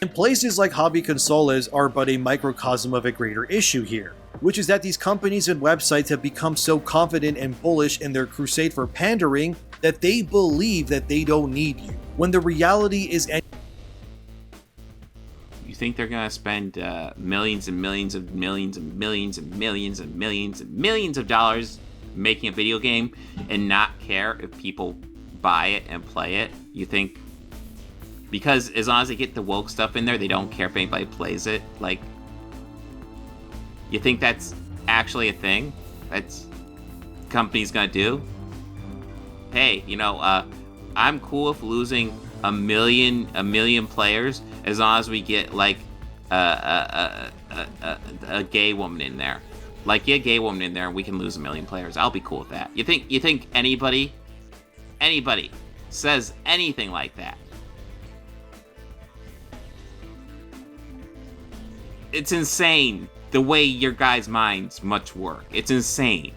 And places like hobby consoles are but a microcosm of a greater issue here, which is that these companies and websites have become so confident and bullish in their crusade for pandering that they believe that they don't need you, when the reality is you think they're gonna spend millions and millions and millions and millions and millions and millions and millions of dollars making a video game and not care if people buy it and play it? You think because as long as they get the woke stuff in there, they don't care if anybody plays it? Like, you think that's actually a thing that's companies gonna do? Hey, I'm cool with losing a million players as long as we get like a gay woman in there. Like, get a gay woman in there and we can lose 1 million players. I'll be cool with that. You think anybody says anything like that? It's insane the way your guys' minds much work. It's insane.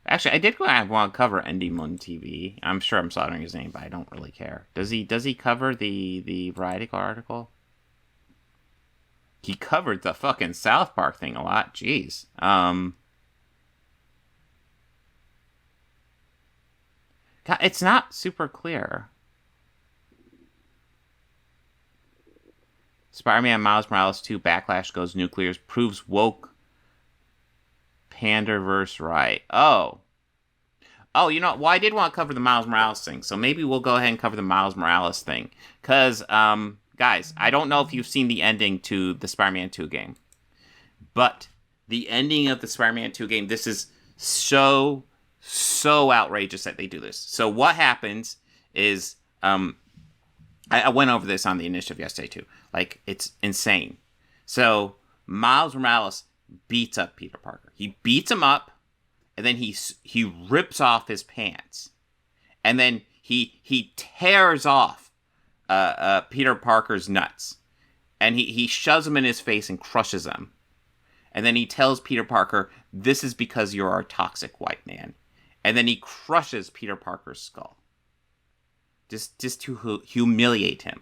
Actually, I did want to cover ENDYMIONtv. I'm sure I'm slaughtering his name, but I don't really care. Does he cover the Variety article? He covered the fucking South Park thing a lot. Jeez. God, it's not super clear. Spider-Man Miles Morales 2 Backlash Goes Nuclear proves woke Panderverse right. Oh, well, I did want to cover the Miles Morales thing, so maybe we'll go ahead and cover the Miles Morales thing. Because, guys, I don't know if you've seen the ending to the Spider-Man 2 game, but the ending of the Spider-Man 2 game, this is so outrageous that they do this. So what happens is, I went over this on the initiative yesterday too. Like, it's insane. So Miles Morales beats up Peter Parker. He beats him up, and then he rips off his pants, and then he tears off Peter Parker's nuts, and he shoves them in his face and crushes them, and then he tells Peter Parker, "This is because you're our toxic white man," and then he crushes Peter Parker's skull, just to humiliate him,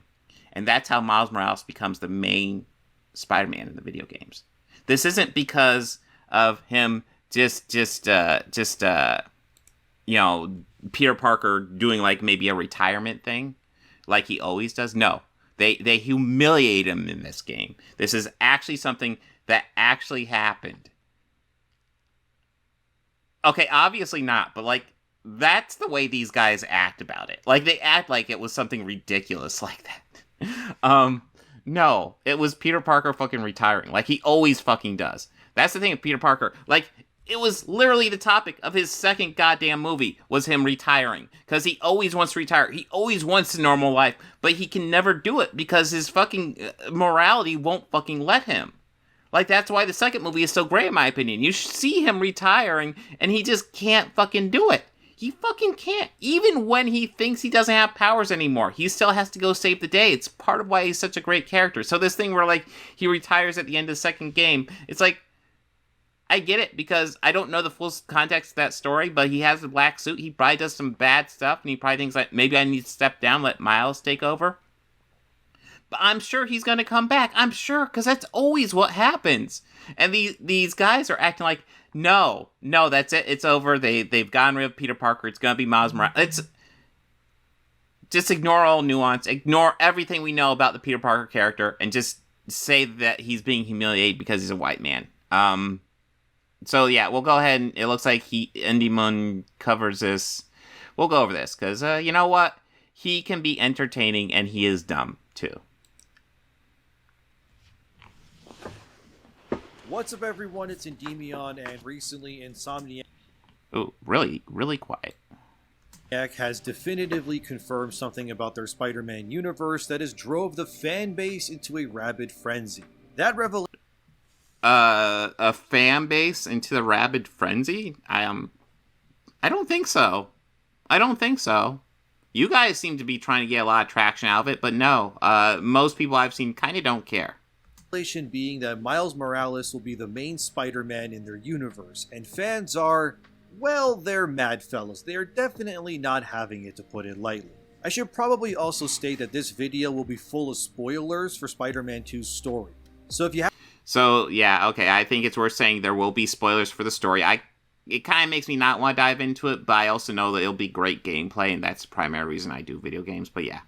and that's how Miles Morales becomes the main Spider-Man in the video games. This isn't because of him just Peter Parker doing like maybe a retirement thing like he always does. No, they humiliate him in this game. This is actually something that actually happened. Okay, obviously not, but like, that's the way these guys act about it. Like, they act like it was something ridiculous like that. No, it was Peter Parker fucking retiring, like he always fucking does. That's the thing with Peter Parker. Like, it was literally the topic of his second goddamn movie, was him retiring. Because he always wants to retire. He always wants a normal life. But he can never do it because his fucking morality won't fucking let him. Like, that's why the second movie is so great, in my opinion. You see him retiring, and he just can't fucking do it. He fucking can't. Even when he thinks he doesn't have powers anymore, he still has to go save the day. It's part of why he's such a great character. So this thing where, like, he retires at the end of the second game, it's like, I get it, because I don't know the full context of that story, but he has the black suit. He probably does some bad stuff, and he probably thinks, like, maybe I need to step down, let Miles take over. But I'm sure he's going to come back. I'm sure, because that's always what happens. And these guys are acting like, no, that's it. It's over. They've gotten rid of Peter Parker. It's going to be Miles Morales. Just ignore all nuance. Ignore everything we know about the Peter Parker character, and just say that he's being humiliated because he's a white man. So yeah, we'll go ahead, and it looks like ENDYMION covers this. We'll go over this, because you know what? He can be entertaining, and he is dumb, too. What's up, everyone? It's ENDYMION, and recently Insomniac Oh, really, really quiet. has definitively confirmed something about their Spider-Man universe that has drove the fan base into a rabid frenzy. That revelation... A fan base into the rabid frenzy? I don't think so. I don't think so. You guys seem to be trying to get a lot of traction out of it, but no. Most people I've seen kind of don't care. being that Miles Morales will be the main Spider-Man in their universe, and fans are, well, they're mad fellas. They are definitely not having it, to put it lightly. I should probably also state that this video will be full of spoilers for Spider-Man 2's story. So if you have... So, yeah, okay, I think it's worth saying there will be spoilers for the story. It kind of makes me not want to dive into it, but I also know that it'll be great gameplay, and that's the primary reason I do video games, but yeah.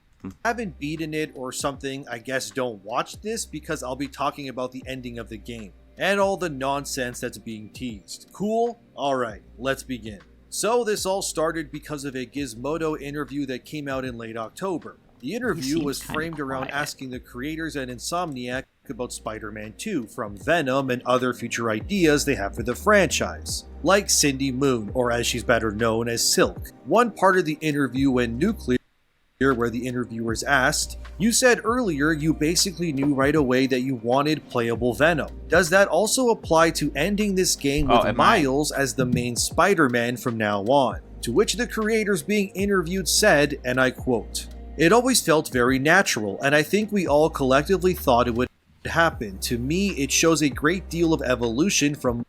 Haven't beaten it or something, I guess don't watch this, because I'll be talking about the ending of the game and all the nonsense that's being teased. Cool? Alright, let's begin. So this all started because of a Gizmodo interview that came out in late October. The interview was framed around asking the creators at Insomniac about Spider-Man 2 from Venom and other future ideas they have for the franchise, like Cindy Moon, or as she's better known as Silk. One part of the interview went nuclear, where the interviewers asked, "You said earlier you basically knew right away that you wanted playable Venom. Does that also apply to ending this game with Miles as the main Spider-Man from now on?" To which the creators being interviewed said, and I quote, "It always felt very natural, and I think we all collectively thought it would happen. To me, it shows a great deal of evolution from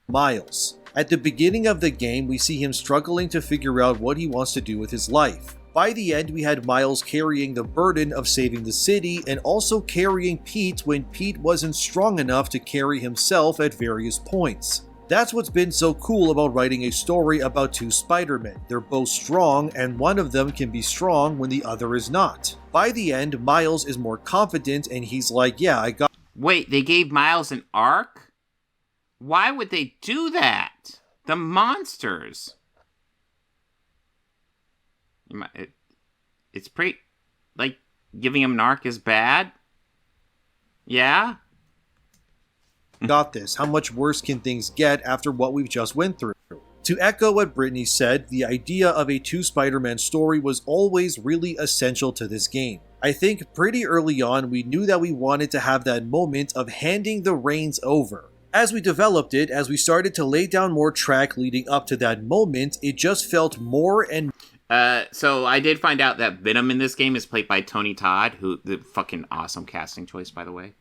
Miles. At the beginning of the game, we see him struggling to figure out what he wants to do with his life. By the end, we had Miles carrying the burden of saving the city and also carrying Pete when Pete wasn't strong enough to carry himself at various points. That's what's been so cool about writing a story about two Spider-Men. They're both strong, and one of them can be strong when the other is not. By the end, Miles is more confident and he's like, yeah, I got..." Wait, they gave Miles an arc? Why would they do that? The monsters. It's pretty... like, giving him an arc is bad? Yeah? Got this. How much worse can things get after what we've just went through? To echo what Brittany said, the idea of a two Spider-Man story was always really essential to this game. I think pretty early on we knew that we wanted to have that moment of handing the reins over. As we developed it, as we started to lay down more track leading up to that moment, it just felt more and so I did find out that Venom in this game is played by Tony Todd, who, the fucking awesome casting choice, by the way.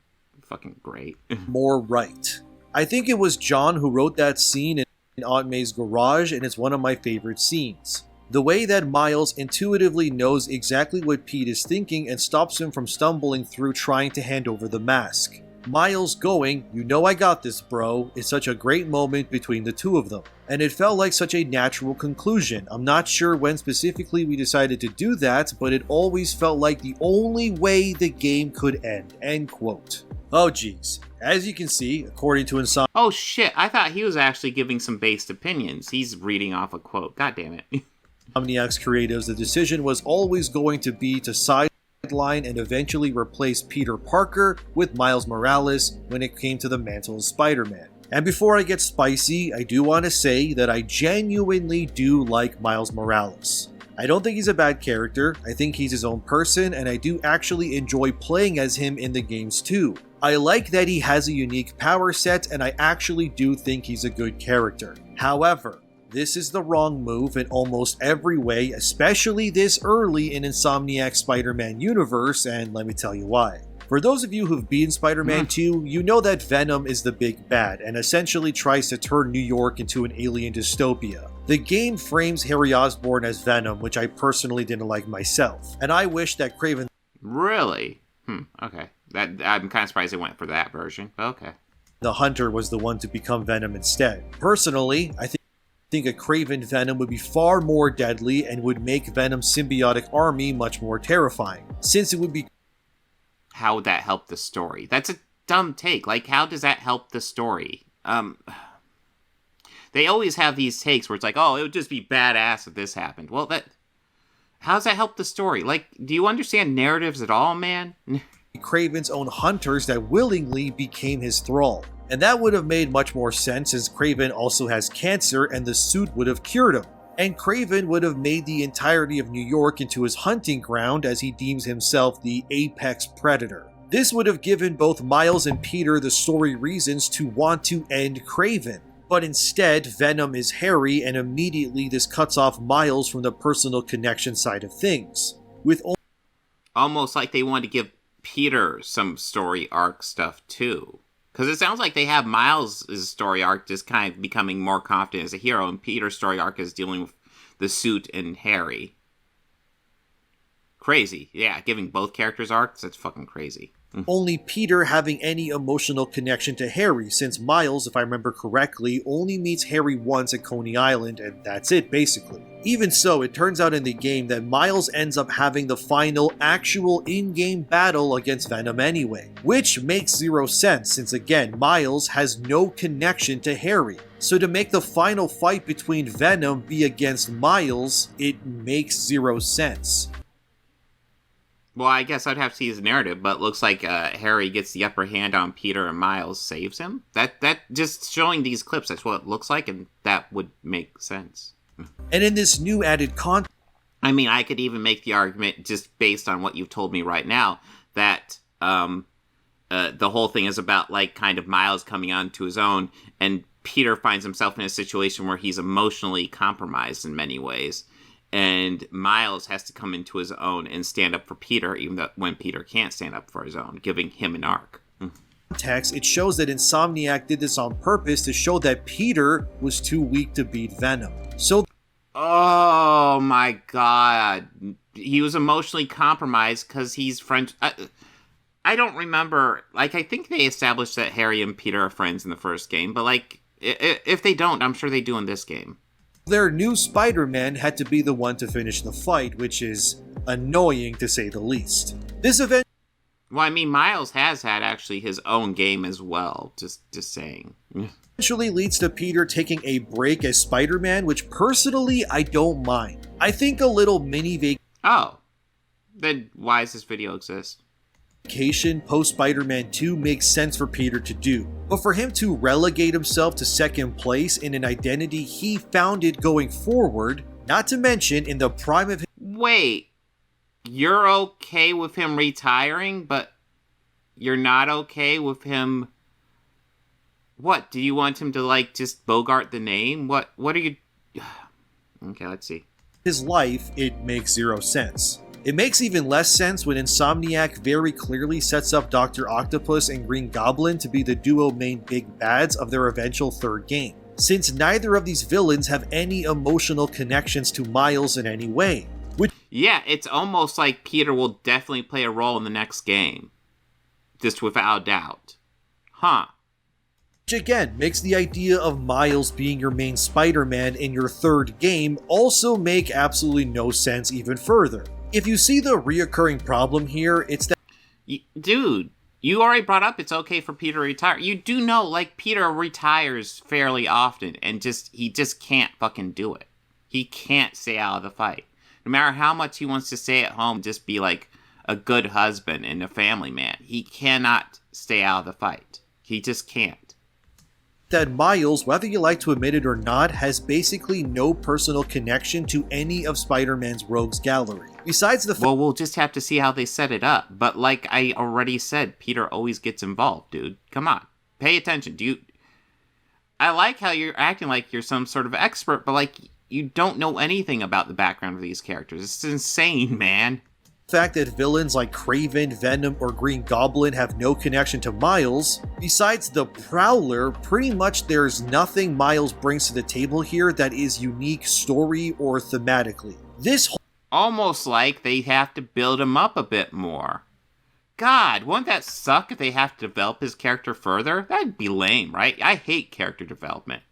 Fucking great. more right. I think it was John who wrote that scene in Aunt May's garage, and it's one of my favorite scenes. The way that Miles intuitively knows exactly what Pete is thinking and stops him from stumbling through trying to hand over the mask. Miles going, "You know I got this, bro," is such a great moment between the two of them. And it felt like such a natural conclusion. I'm not sure when specifically we decided to do that, but it always felt like the only way the game could end. End quote. Oh geez. As you can see, according to Insomniac... Oh shit, I thought he was actually giving some based opinions. He's reading off a quote. God damn it. Insomniac's creatives, the decision was always going to be to sideline and eventually replace Peter Parker with Miles Morales when it came to the mantle of Spider-Man. And before I get spicy, I do want to say that I genuinely do like Miles Morales. I don't think he's a bad character, I think he's his own person, and I do actually enjoy playing as him in the games too. I like that he has a unique power set, and I actually do think he's a good character. However, this is the wrong move in almost every way, especially this early in Insomniac's Spider-Man universe, and let me tell you why. For those of you who've beaten Spider-Man 2, you know that Venom is the big bad and essentially tries to turn New York into an alien dystopia. The game frames Harry Osborn as Venom, which I personally didn't like myself, and I wish that Craven... Really? Okay. I'm kind of surprised they went for that version, but okay. The Hunter was the one to become Venom instead. Personally, I think a Craven Venom would be far more deadly and would make Venom's symbiotic army much more terrifying, since it would be... How would that help the story? That's a dumb take. Like, how does that help the story? They always have these takes where it's like, oh, it would just be badass if this happened. Well, how does that help the story? Like, do you understand narratives at all, man? Craven's own hunters that willingly became his thrall. And that would have made much more sense as Craven also has cancer and the suit would have cured him. And Craven would have made the entirety of New York into his hunting ground as he deems himself the apex predator. This would have given both Miles and Peter the story reasons to want to end Craven. But instead, Venom is Harry, and immediately this cuts off Miles from the personal connection side of things. With almost like they wanted to give Peter some story arc stuff too. Because it sounds like they have Miles' story arc just kind of becoming more confident as a hero, and Peter's story arc is dealing with the suit and Harry. Crazy. Yeah, giving both characters arcs, that's fucking crazy. Only Peter having any emotional connection to Harry, since Miles, if I remember correctly, only meets Harry once at Coney Island, and that's it, basically. Even so, it turns out in the game that Miles ends up having the final, actual in-game battle against Venom anyway, which makes zero sense, since again, Miles has no connection to Harry. So to make the final fight between Venom be against Miles, it makes zero sense. Well, I guess I'd have to see his narrative, but it looks like Harry gets the upper hand on Peter and Miles saves him. That just showing these clips, that's what it looks like, and that would make sense. And in this new added content, I mean, I could even make the argument, just based on what you've told me right now, that the whole thing is about, like, kind of Miles coming onto his own, and Peter finds himself in a situation where he's emotionally compromised in many ways. And Miles has to come into his own and stand up for Peter, even though when Peter can't stand up for his own, giving him an arc. It shows that Insomniac did this on purpose to show that Peter was too weak to beat Venom. So, oh my god, he was emotionally compromised because he's friends. I don't remember. Like, I think they established that Harry and Peter are friends in the first game, but like, if they don't, I'm sure they do in this game. Their new Spider-Man had to be the one to finish the fight, which is annoying to say the least. This event... Well, I mean, Miles has had actually his own game as well, just saying. Eventually leads to Peter taking a break as Spider-Man, which personally I don't mind. I think a little mini Oh. Then why does this video exist? Vacation post Spider-Man 2 makes sense for Peter to do, but for him to relegate himself to second place in an identity he founded going forward, not to mention in the prime of his... Wait, you're okay with him retiring, but you're not okay with him... What, do you want him to, like, just bogart the name? What are you... Okay, let's see. His life, it makes zero sense. It makes even less sense when Insomniac very clearly sets up Dr. Octopus and Green Goblin to be the duo main big bads of their eventual third game, since neither of these villains have any emotional connections to Miles in any way. Yeah, it's almost like Peter will definitely play a role in the next game. Just without a doubt. Huh. Which again makes the idea of Miles being your main Spider-Man in your third game also make absolutely no sense even further. If you see the reoccurring problem here, it's that... Dude, you already brought up it's okay for Peter to retire. You do know, like, Peter retires fairly often, and he just can't fucking do it. He can't stay out of the fight. No matter how much he wants to stay at home, just be, like, a good husband and a family man. He cannot stay out of the fight. He just can't. That Miles, whether you like to admit it or not, has basically no personal connection to any of Spider-Man's rogues gallery. Besides the Well, we'll just have to see how they set it up. But like I already said, Peter always gets involved, dude. Come on. Pay attention. I like how you're acting like you're some sort of expert, but like you don't know anything about the background of these characters. It's insane, man. fact that villains like Kraven, Venom, or Green Goblin have no connection to Miles, besides the Prowler, pretty much there's nothing Miles brings to the table here that is unique story or thematically. Almost like they have to build him up a bit more. God, wouldn't that suck if they have to develop his character further? That'd be lame, right? I hate character development.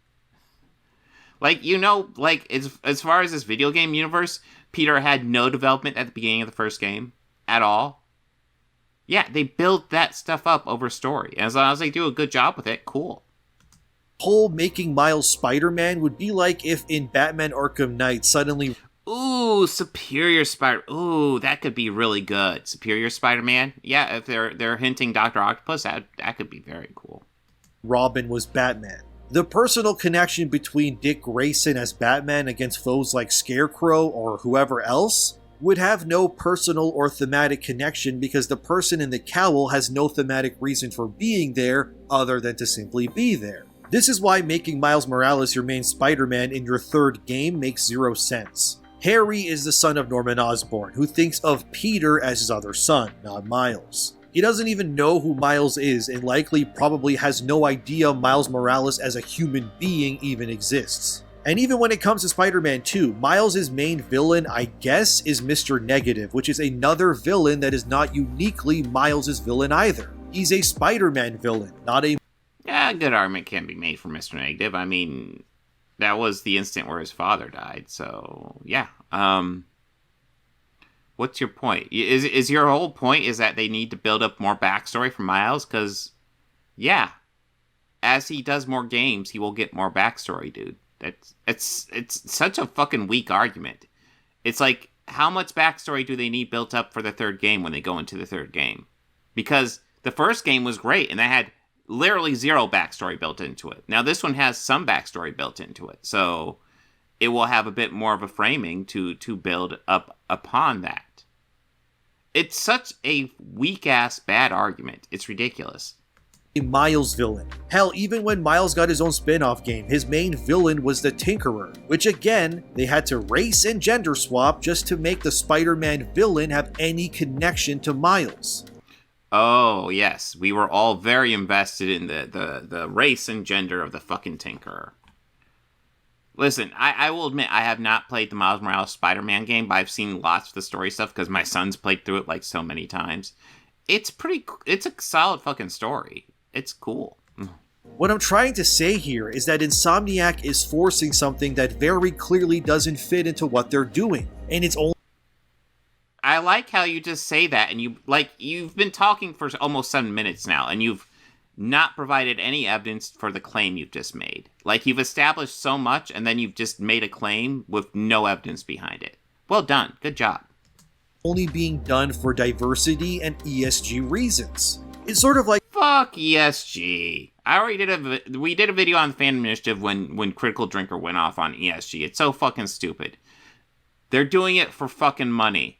Like, you know, like, as far as this video game universe, Peter had no development at the beginning of the first game. At all. Yeah, they build that stuff up over story. And as long as they do a good job with it, cool. Whole making Miles Spider-Man would be like if in Batman Arkham Knight suddenly... Ooh, Superior Spider... Ooh, that could be really good. Superior Spider-Man? Yeah, if they're hinting Dr. Octopus, that could be very cool. Robin was Batman. The personal connection between Dick Grayson as Batman against foes like Scarecrow or whoever else would have no personal or thematic connection because the person in the cowl has no thematic reason for being there other than to simply be there. This is why making Miles Morales your main Spider-Man in your third game makes zero sense. Harry is the son of Norman Osborn, who thinks of Peter as his other son, not Miles. He doesn't even know who Miles is, and likely probably has no idea Miles Morales as a human being even exists. And even when it comes to Spider-Man 2, Miles' main villain, I guess, is Mr. Negative, which is another villain that is not uniquely Miles' villain either. He's a Spider-Man villain, not a... Yeah, a good argument can be made for Mr. Negative. I mean, that was the instant where his father died, so yeah. What's your point? Is your whole point is that they need to build up more backstory for Miles? Because, yeah, as he does more games, he will get more backstory, dude. It's such a fucking weak argument. It's like, how much backstory do they need built up for the third game when they go into the third game? Because the first game was great, and they had literally zero backstory built into it. Now, this one has some backstory built into it, so it will have a bit more of a framing to build up upon that. It's such a weak-ass bad argument. It's ridiculous. A Miles villain. Hell, even when Miles got his own spin-off game, his main villain was the Tinkerer, which again, they had to race and gender swap just to make the Spider-Man villain have any connection to Miles. Oh, yes. We were all very invested in the race and gender of the fucking Tinkerer. Listen, I will admit, I have not played the Miles Morales Spider-Man game, but I've seen lots of the story stuff because my son's played through it like so many times. It's a solid fucking story. It's cool. What I'm trying to say here is that Insomniac is forcing something that very clearly doesn't fit into what they're doing, and it's only... I like how you just say that, and you've been talking for almost 7 minutes now, and you've not provided any evidence for the claim you've just made. Like, you've established so much, and then you've just made a claim with no evidence behind it. Well done. Good job. Only being done for diversity and ESG reasons. It's sort of like... Fuck ESG. I already we did a video on the Fandom Initiative when Critical Drinker went off on ESG. It's so fucking stupid. They're doing it for fucking money.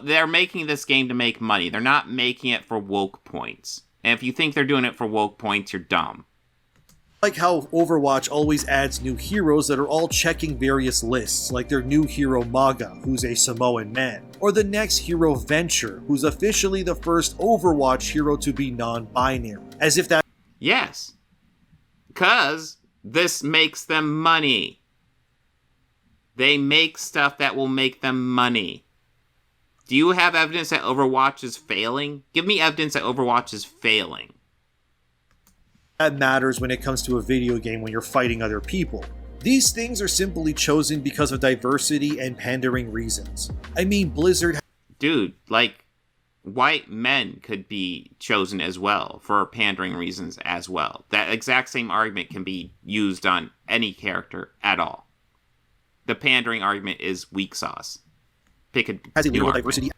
They're making this game to make money. They're not making it for woke points. And if you think they're doing it for woke points, you're dumb. Like how Overwatch always adds new heroes that are all checking various lists, like their new hero Maga, who's a Samoan man, or the next hero Venture, who's officially the first Overwatch hero to be non-binary. As if that... Yes. 'Cause this makes them money. They make stuff that will make them money. Do you have evidence that Overwatch is failing? Give me evidence that Overwatch is failing. That matters when it comes to a video game when you're fighting other people. These things are simply chosen because of diversity and pandering reasons. I mean, Blizzard... Dude, like, white men could be chosen as well for pandering reasons as well. That exact same argument can be used on any character at all. The pandering argument is weak sauce. Pick a has a new little argument. diversity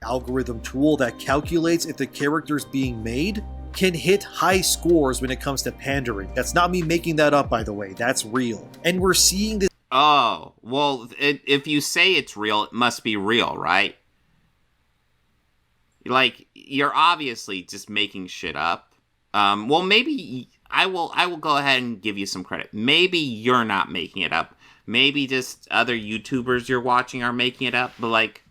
algorithm tool that calculates if the characters being made can hit high scores when it comes to pandering. That's not me making that up, by the way. That's real. And we're seeing this... Oh, well, if you say it's real, it must be real, right? Like, you're obviously just making shit up. Well, maybe I will go ahead and give you some credit. Maybe you're not making it up. Maybe just other YouTubers you're watching are making it up, but like,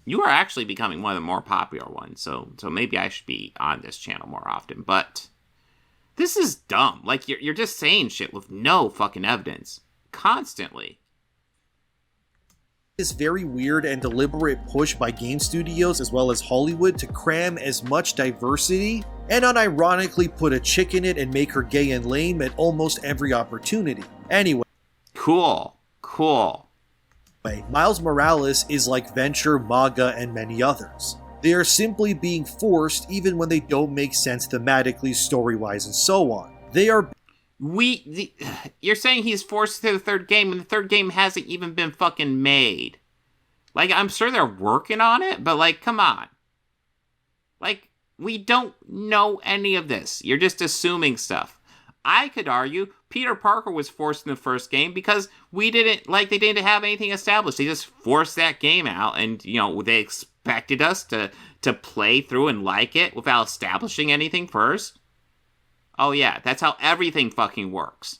you are actually becoming one of the more popular ones, so maybe I should be on this channel more often, but this is dumb. Like, you're just saying shit with no fucking evidence. Constantly. This very weird and deliberate push by game studios as well as Hollywood to cram as much diversity and unironically put a chick in it and make her gay and lame at almost every opportunity. Anyway. Cool. Miles Morales is like Venture, Maga, and many others. They are simply being forced even when they don't make sense thematically, story-wise, and so on. They are... You're saying he's forced to the third game, and the third game hasn't even been fucking made. Like, I'm sure they're working on it, but like, come on. Like, we don't know any of this. You're just assuming stuff. I could argue Peter Parker was forced in the first game because they didn't have anything established. They just forced that game out, and, you know, they expected us to play through and like it without establishing anything first. Oh yeah, that's how everything fucking works.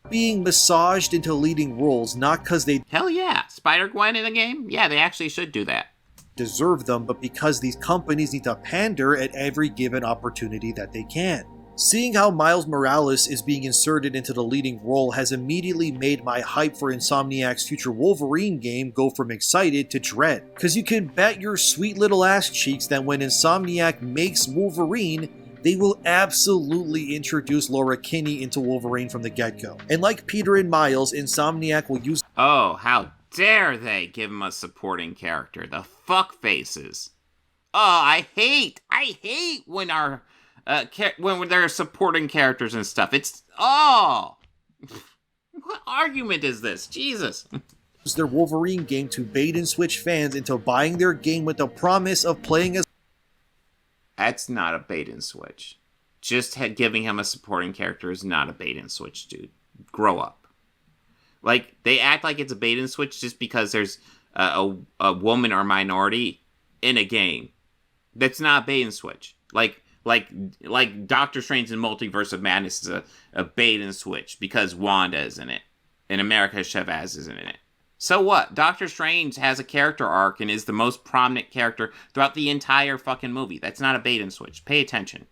Being massaged into leading roles, not because they... Hell yeah, Spider-Gwen in the game? Yeah, they actually should do that. deserve them, but because these companies need to pander at every given opportunity that they can. Seeing how Miles Morales is being inserted into the leading role has immediately made my hype for Insomniac's future Wolverine game go from excited to dread. Cause you can bet your sweet little ass cheeks that when Insomniac makes Wolverine, they will absolutely introduce Laura Kinney into Wolverine from the get-go. And like Peter and Miles, Insomniac will use— Oh, how dare they give him a supporting character, the fuckfaces. Oh, I hate when our when they're supporting characters and stuff. It's, oh, what argument is this? Jesus. their Wolverine game to bait and switch fans into buying their game with the promise of playing as— That's not a bait and switch. Just giving him a supporting character is not a bait and switch, dude. Grow up. Like, they act like it's a bait and switch just because there's a woman or minority in a game. That's not a bait and switch. Like Doctor Strange in Multiverse of Madness is a bait and switch because Wanda is in it. And America Chavez is in it. So what? Doctor Strange has a character arc and is the most prominent character throughout the entire fucking movie. That's not a bait and switch. Pay attention.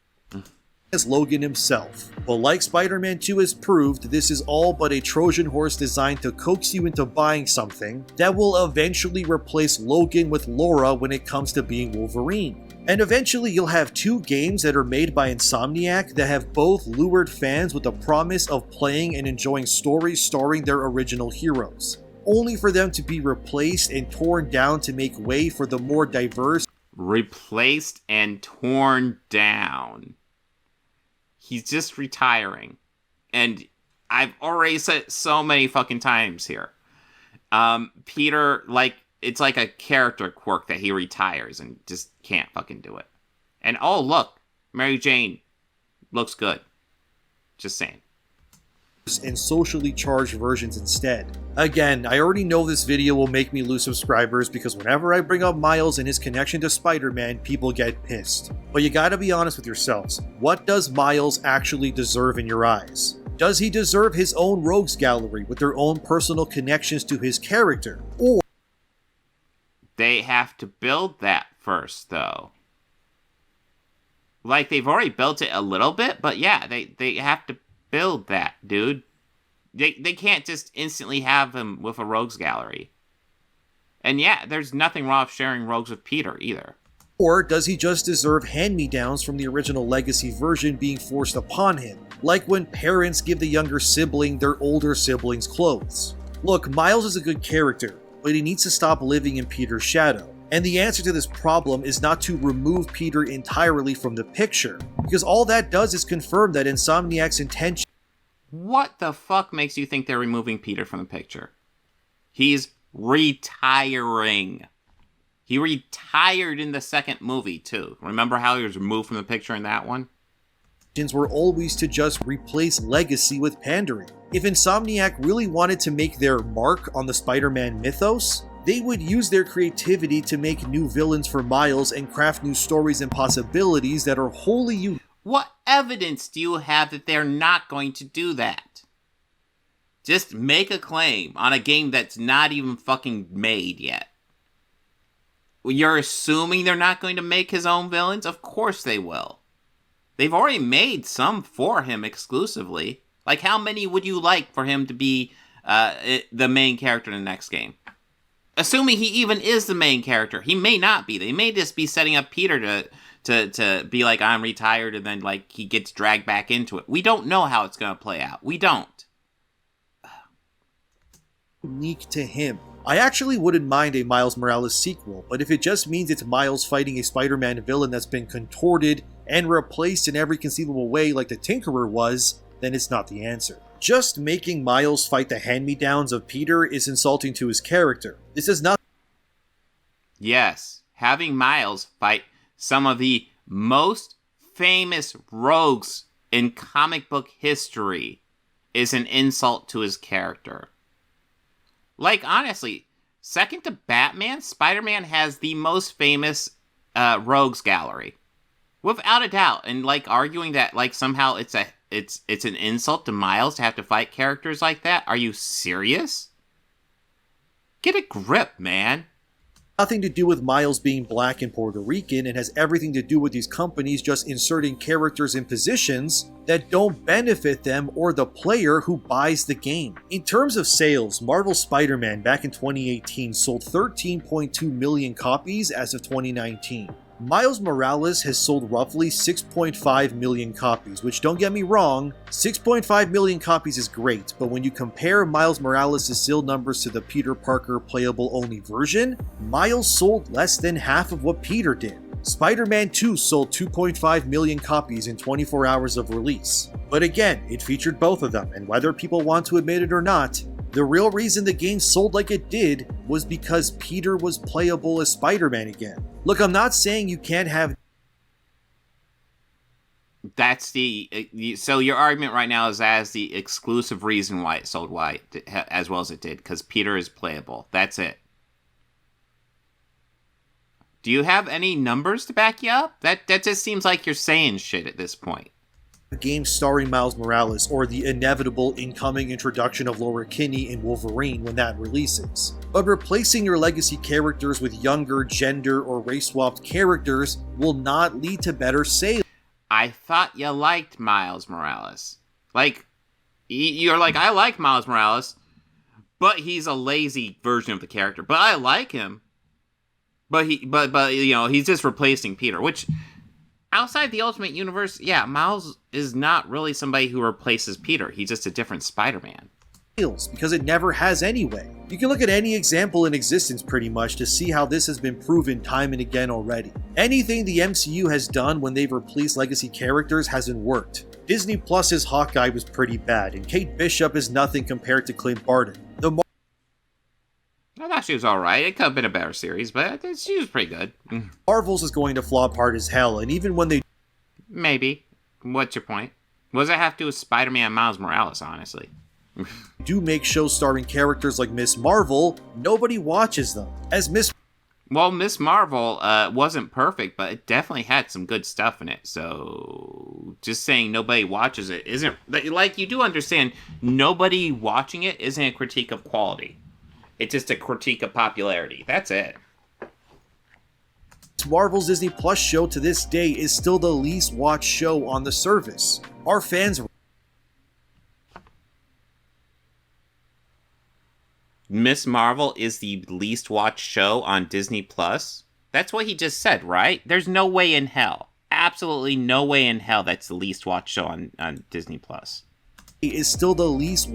as Logan himself. But like Spider-Man 2 has proved, this is all but a Trojan horse designed to coax you into buying something that will eventually replace Logan with Laura when it comes to being Wolverine. And eventually you'll have two games that are made by Insomniac that have both lured fans with the promise of playing and enjoying stories starring their original heroes, only for them to be replaced and torn down to make way for the more diverse— Replaced and torn down. He's just retiring. And I've already said it so many fucking times here. Peter, it's like a character quirk that he retires and just can't fucking do it. And oh, look, Mary Jane looks good. Just saying. And socially charged versions instead. Again, I already know this video will make me lose subscribers because whenever I bring up Miles and his connection to Spider-Man, people get pissed. But you gotta be honest with yourselves. What does Miles actually deserve in your eyes? Does he deserve his own rogues gallery with their own personal connections to his character? Or they have to build that first, though. Like, they've already built it a little bit, but yeah, they have to build that, dude. They can't just instantly have him with a rogues gallery. And yeah, there's nothing wrong with sharing rogues with Peter, either. Or does he just deserve hand-me-downs from the original Legacy version being forced upon him? Like when parents give the younger sibling their older sibling's clothes. Look, Miles is a good character, but he needs to stop living in Peter's shadow. And the answer to this problem is not to remove Peter entirely from the picture, because all that does is confirm that Insomniac's intention— What the fuck makes you think they're removing Peter from the picture? He's retiring. He retired in the second movie, too. Remember how he was removed from the picture in that one? were always to just replace Legacy with pandering. If Insomniac really wanted to make their mark on the Spider-Man mythos, they would use their creativity to make new villains for Miles and craft new stories and possibilities that are wholly unique. What evidence do you have that they're not going to do that? Just make a claim on a game that's not even fucking made yet. You're assuming they're not going to make his own villains? Of course they will. They've already made some for him exclusively. Like, how many would you like for him to be the main character in the next game? Assuming he even is the main character. He may not be. They may just be setting up Peter to be like, I'm retired, and then, like, he gets dragged back into it. We don't know how it's going to play out. We don't. Unique to him. I actually wouldn't mind a Miles Morales sequel, but if it just means it's Miles fighting a Spider-Man villain that's been contorted and replaced in every conceivable way like the Tinkerer was, then it's not the answer. Just making Miles fight the hand-me-downs of Peter is insulting to his character. This is not— Yes, having Miles fight some of the most famous rogues in comic book history is an insult to his character. Like, honestly, second to Batman, Spider-Man has the most famous rogues gallery. Without a doubt. And, like, arguing that, like, somehow it's an insult to Miles to have to fight characters like that? Are you serious? Get a grip, man. Nothing to do with Miles being black and Puerto Rican, and has everything to do with these companies just inserting characters in positions that don't benefit them or the player who buys the game. In terms of sales, Marvel's Spider-Man back in 2018 sold 13.2 million copies as of 2019. Miles Morales has sold roughly 6.5 million copies, which, don't get me wrong, 6.5 million copies is great, but when you compare Miles Morales' sale numbers to the Peter Parker playable only version, Miles sold less than half of what Peter did. Spider-Man 2 sold 2.5 million copies in 24 hours of release. But again, it featured both of them, and whether people want to admit it or not, the real reason the game sold like it did was because Peter was playable as Spider-Man again. Look, I'm not saying you can't have... That's so your argument right now is as the exclusive reason why it sold as well as it did, because Peter is playable. That's it. Do you have any numbers to back you up? That just seems like you're saying shit at this point. Game starring Miles Morales, or the inevitable incoming introduction of Laura Kinney in Wolverine when that releases. But replacing your legacy characters with younger, gender, or race-swapped characters will not lead to better sales. I thought you liked Miles Morales. Like, you're like, I like Miles Morales, but he's a lazy version of the character. But I like him. But you know, he's just replacing Peter, which... Outside the Ultimate Universe, yeah, Miles is not really somebody who replaces Peter. He's just a different Spider-Man. Because it never has anyway. You can look at any example in existence pretty much to see how this has been proven time and again already. Anything the MCU has done when they've replaced legacy characters hasn't worked. Disney Plus's Hawkeye was pretty bad, and Kate Bishop is nothing compared to Clint Barton. I thought she was alright. It could have been a better series, but she was pretty good. Marvel's is going to flop hard as hell, and even when they... Maybe. What's your point? What does that have to do with Spider-Man and Miles Morales, honestly? do make shows starring characters like Miss Marvel, nobody watches them. Well, Miss Marvel wasn't perfect, but it definitely had some good stuff in it. So just saying nobody watches it isn't... Like, you do understand, nobody watching it isn't a critique of quality. It's just a critique of popularity. That's it. Marvel's Disney Plus show to this day is still the least watched show on the service. Our fans... Miss Marvel is the least watched show on Disney Plus? That's what he just said, right? There's no way in hell. Absolutely no way in hell that's the least watched show on Disney Plus. Is still the least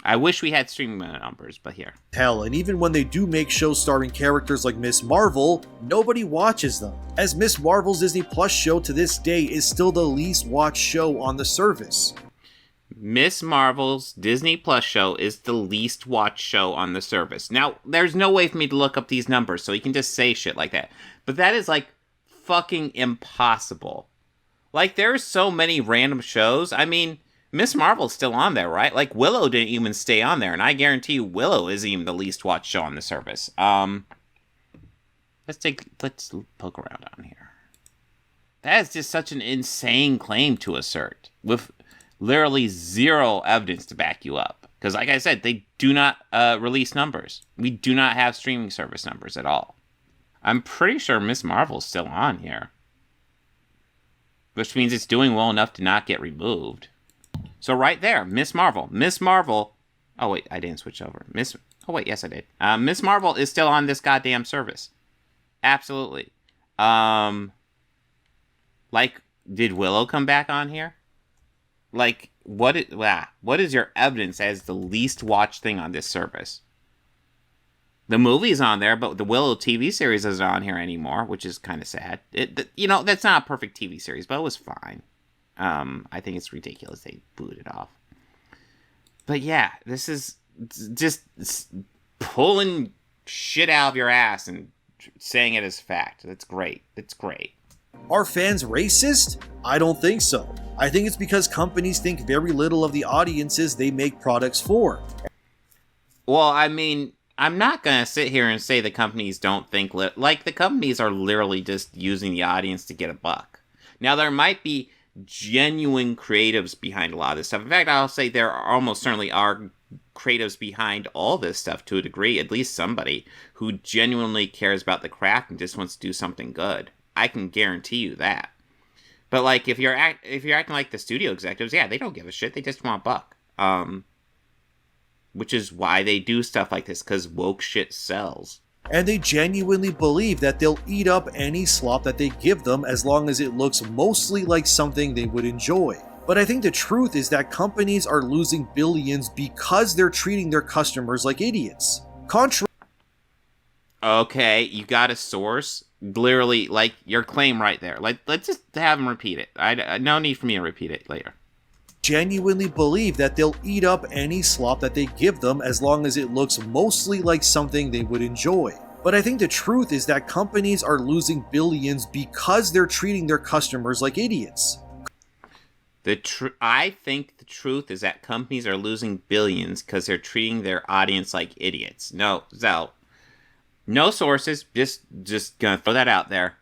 I wish we had streaming numbers, but here. Hell, and even when they do make shows starring characters like Miss Marvel, nobody watches them. As Miss Marvel's Disney Plus show to this day is still the least watched show on the service. Miss Marvel's Disney Plus show is the least watched show on the service. Now, there's no way for me to look up these numbers, so you can just say shit like that. But that is, like, fucking impossible. Like, there's so many random shows. I mean... Miss Marvel's still on there, right? Like, Willow didn't even stay on there, and I guarantee you Willow isn't even the least watched show on the service. Let's poke around on here. That is just such an insane claim to assert, with literally zero evidence to back you up. Because, like I said, they do not release numbers. We do not have streaming service numbers at all. I'm pretty sure Miss Marvel's still on here. Which means it's doing well enough to not get removed. So right there, Miss Marvel. Miss Marvel... Oh, wait, I didn't switch over. Oh, wait, yes, I did. Miss Marvel is still on this goddamn service. Absolutely. Like, did Willow come back on here? Like, what is your evidence as the least watched thing on this service? The movie's on there, but the Willow TV series isn't on here anymore, which is kind of sad. That's not a perfect TV series, but it was fine. I think it's ridiculous they booted it off. But yeah, this is just pulling shit out of your ass and saying it as fact. That's great. That's great. Are fans racist? I don't think so. I think it's because companies think very little of the audiences they make products for. Well, I mean, I'm not going to sit here and say the companies don't think... Like, the companies are literally just using the audience to get a buck. Now, there might be genuine creatives behind a lot of this stuff. In fact, I'll say there almost certainly are creatives behind all this stuff to a degree, at least somebody who genuinely cares about the craft and just wants to do something good. I can guarantee you that. But like, if you're acting like the studio executives, yeah, they don't give a shit. They just want a buck. Which is why they do stuff like this, because woke shit sells. And they genuinely believe that they'll eat up any slop that they give them as long as it looks mostly like something they would enjoy. But I think the truth is that companies are losing billions because they're treating their customers like idiots. Okay, you got a source? Literally, like, your claim right there. Like, let's just have him repeat it. No need for me to repeat it later. Genuinely believe that they'll eat up any slop that they give them as long as it looks mostly like something they would enjoy. But I think the truth is that companies are losing billions because they're treating their customers like idiots. I think the truth is that companies are losing billions because they're treating their audience like idiots. No sources. Just gonna throw that out there.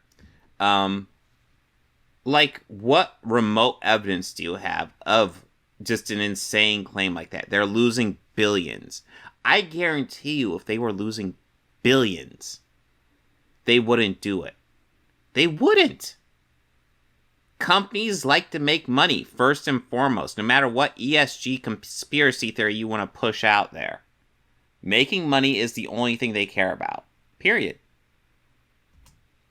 Like, what remote evidence do you have of just an insane claim like that? They're losing billions. I guarantee you, if they were losing billions, they wouldn't do it. They wouldn't. Companies like to make money, first and foremost, no matter what ESG conspiracy theory you want to push out there. Making money is the only thing they care about. Period.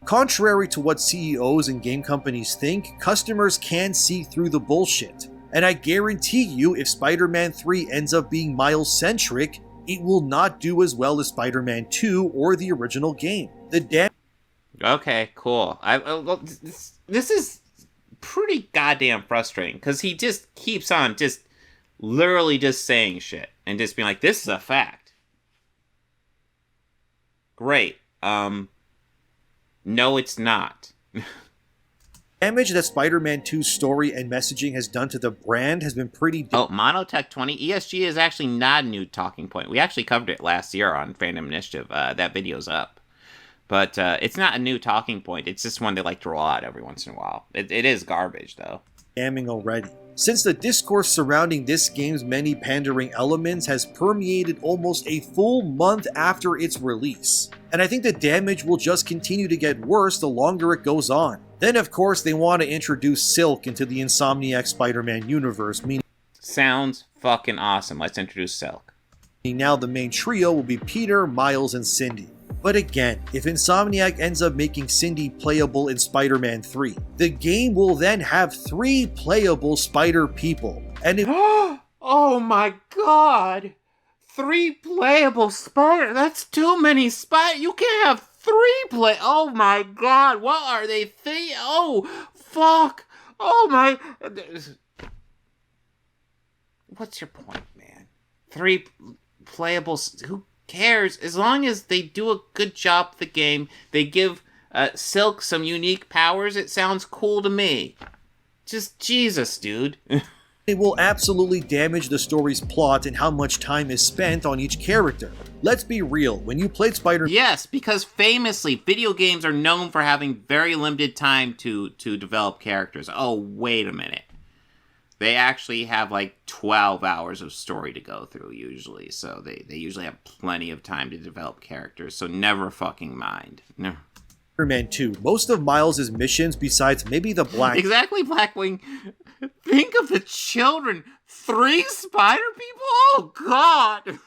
Contrary to what CEOs and game companies think, customers can see through the bullshit. And I guarantee you, if Spider-Man 3 ends up being Miles-centric, it will not do as well as Spider-Man 2 or the original game. Okay, cool. This is pretty goddamn frustrating, because he just keeps on literally just saying shit, and just being like, this is a fact. Great. No, it's not. Damage that Spider-Man 2's story and messaging has done to the brand has been pretty... Monotech 20, ESG is actually not a new talking point. We actually covered it last year on Fandom Initiative. That video's up. But it's not a new talking point. It's just one they like to roll out every once in a while. It is garbage, though. Damning already. Since the discourse surrounding this game's many pandering elements has permeated almost a full month after its release. And I think the damage will just continue to get worse the longer it goes on. Then of course they want to introduce Silk into the Insomniac Spider-Man universe, meaning... Sounds fucking awesome. Let's introduce Silk. Now the main trio will be Peter, Miles, and Cindy. But again, if Insomniac ends up making Cindy playable in Spider-Man 3, the game will then have 3 playable Spider people. And if... Oh my god! 3 playable Spider... That's too many Spider... You can't have 3 play... Oh my god, what are they thinking? Oh, fuck! Oh my... What's your point, man? 3 playable... Who cares? As long as they do a good job with the game, they give Silk some unique powers, it sounds cool to me. Just Jesus, dude. It will absolutely damage the story's plot and how much time is spent on each character. Let's be real, when you played Spider-Man... Yes, because famously, video games are known for having very limited time to develop characters. Oh, wait a minute. They actually have like 12 hours of story to go through usually, so they usually have plenty of time to develop characters, so never fucking mind. No. Spider-Man 2, most of Miles' missions, besides maybe the Black... Exactly, Blackwing. Think of the children. 3 spider people? Oh, God!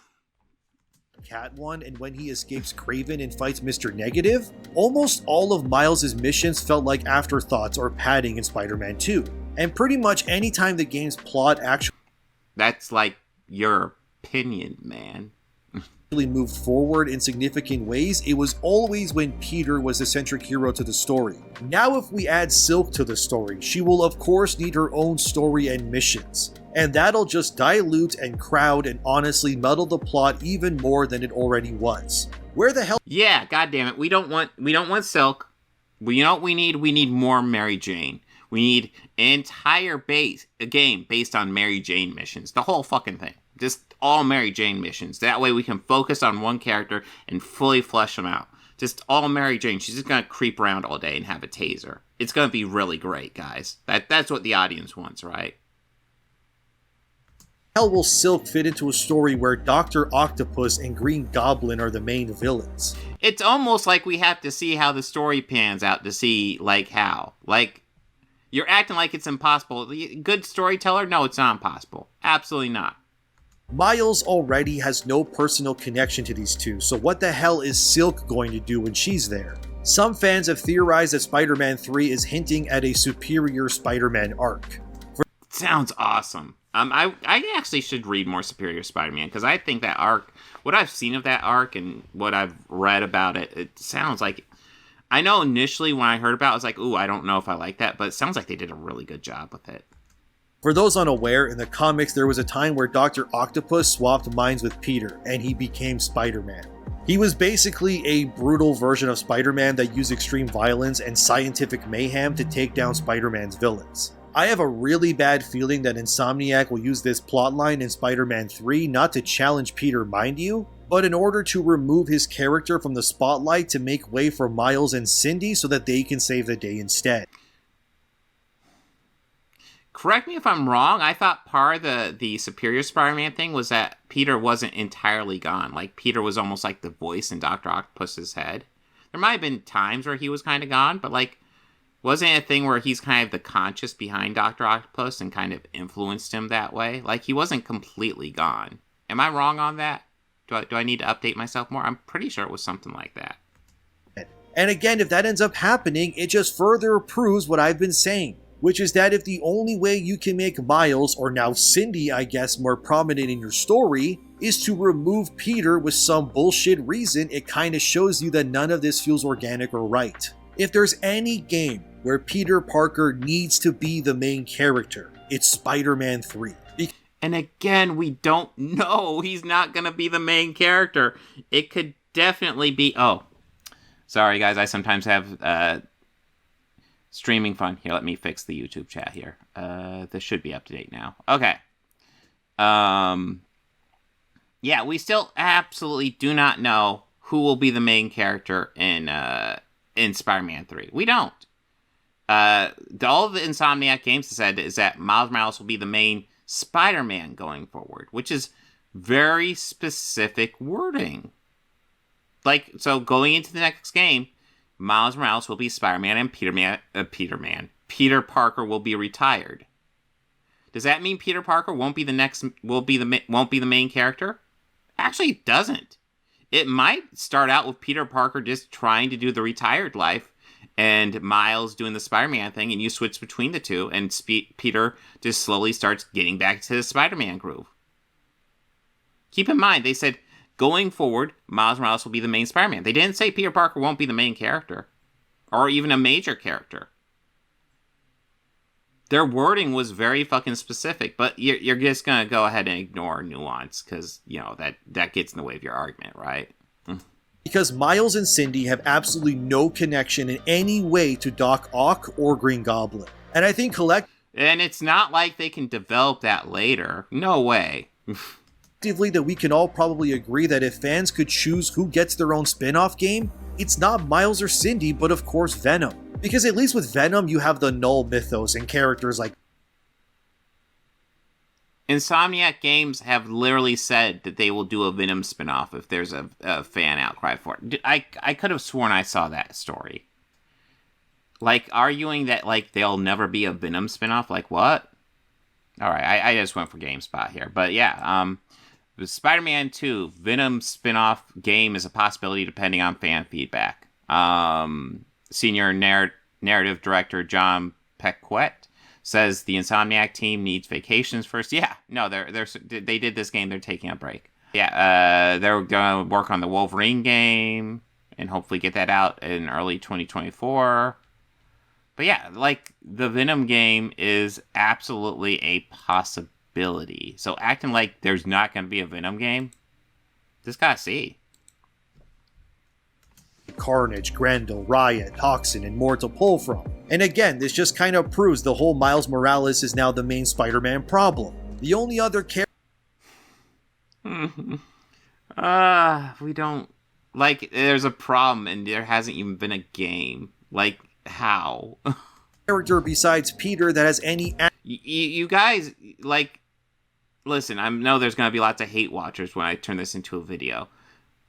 Cat one, and when he escapes Kraven and fights Mr. Negative, almost all of Miles' missions felt like afterthoughts or padding in Spider-Man 2. And pretty much any time the game's plot actually... That's like your opinion, man. moved forward in significant ways, it was always when Peter was the centric hero to the story. Now if we add Silk to the story, she will of course need her own story and missions. And that'll just dilute and crowd and honestly muddle the plot even more than it already was. Where the hell... Yeah, goddammit, we don't want Silk. You know what we need? We need more Mary Jane. We need an entire game based on Mary Jane missions. The whole fucking thing. Just all Mary Jane missions. That way we can focus on one character and fully flesh them out. Just all Mary Jane. She's just going to creep around all day and have a taser. It's going to be really great, guys. That's what the audience wants, right? How will Silk fit into a story where Dr. Octopus and Green Goblin are the main villains? It's almost like we have to see how the story pans out to see, like, how. Like, you're acting like it's impossible. Good storyteller? No, it's not impossible. Absolutely not. Miles already has no personal connection to these two, so what the hell is Silk going to do when she's there? Some fans have theorized that Spider-Man 3 is hinting at a superior Spider-Man arc. Sounds awesome. I actually should read more Superior Spider-Man, because I think that arc, what I've seen of that arc and what I've read about it, it sounds like, I know initially when I heard about it, I was like, ooh, I don't know if I like that, but it sounds like they did a really good job with it. For those unaware, in the comics there was a time where Dr. Octopus swapped minds with Peter, and he became Spider-Man. He was basically a brutal version of Spider-Man that used extreme violence and scientific mayhem to take down Spider-Man's villains. I have a really bad feeling that Insomniac will use this plotline in Spider-Man 3 not to challenge Peter, mind you, but in order to remove his character from the spotlight to make way for Miles and Cindy so that they can save the day instead. Correct me if I'm wrong, I thought part of the Superior Spider-Man thing was that Peter wasn't entirely gone. Like, Peter was almost like the voice in Dr. Octopus's head. There might have been times where he was kind of gone, but, like, wasn't it a thing where he's kind of the conscious behind Dr. Octopus and kind of influenced him that way? Like, he wasn't completely gone. Am I wrong on that? Do I need to update myself more? I'm pretty sure it was something like that. And again, if that ends up happening, it just further proves what I've been saying, which is that if the only way you can make Miles, or now Cindy I guess, more prominent in your story, is to remove Peter with some bullshit reason, it kinda shows you that none of this feels organic or right. If there's any game where Peter Parker needs to be the main character, it's Spider-Man 3. And again, we don't know. He's not going to be the main character. It could definitely be... Oh, sorry guys, I sometimes have streaming fun. Here, let me fix the YouTube chat here. This should be up to date now. Okay. Yeah, we still absolutely do not know who will be the main character in Spider-Man 3. We don't. All the Insomniac Games have said is that Miles Morales will be the main Spider-Man going forward, which is very specific wording. Like, so going into the next game, Miles Morales will be Spider-Man and Peter Parker will be retired. Does that mean Peter Parker won't be the main character? Actually, it doesn't. It might start out with Peter Parker just trying to do the retired life and Miles doing the Spider-Man thing, and you switch between the two, and Peter just slowly starts getting back to the Spider-Man groove. Keep in mind, they said, going forward, Miles Morales will be the main Spider-Man. They didn't say Peter Parker won't be the main character, or even a major character. Their wording was very fucking specific, but you're just gonna go ahead and ignore nuance, because, you know, that gets in the way of your argument, right? Because Miles and Cindy have absolutely no connection in any way to Doc Ock or Green Goblin. And I think And it's not like they can develop that later. No way. Collectively, that we can all probably agree that if fans could choose who gets their own spin-off game, it's not Miles or Cindy, but of course Venom. Because at least with Venom, you have the Null mythos and characters like... Insomniac Games have literally said that they will do a Venom spinoff if there's a fan outcry for it. I could have sworn I saw that story. Like, arguing that, like, there'll never be a Venom spinoff? Like, what? Alright, I just went for GameSpot here. But yeah, the Spider-Man 2 Venom spinoff game is a possibility depending on fan feedback. Senior narrative director John Pequet says the Insomniac team needs vacations first. Yeah, no, they did this game. They're taking a break. Yeah, they're going to work on the Wolverine game and hopefully get that out in early 2024. But yeah, like, the Venom game is absolutely a possibility. So acting like there's not going to be a Venom game, just gotta see. Carnage, Grendel, Riot, Toxin, and more to pull from. And again, this just kind of proves the whole Miles Morales is now the main Spider-Man problem. The only other character... we don't... Like, there's a problem and there hasn't even been a game. Like, how? Character besides Peter that has any... You guys, like... listen, I know there's going to be lots of hate watchers when I turn this into a video.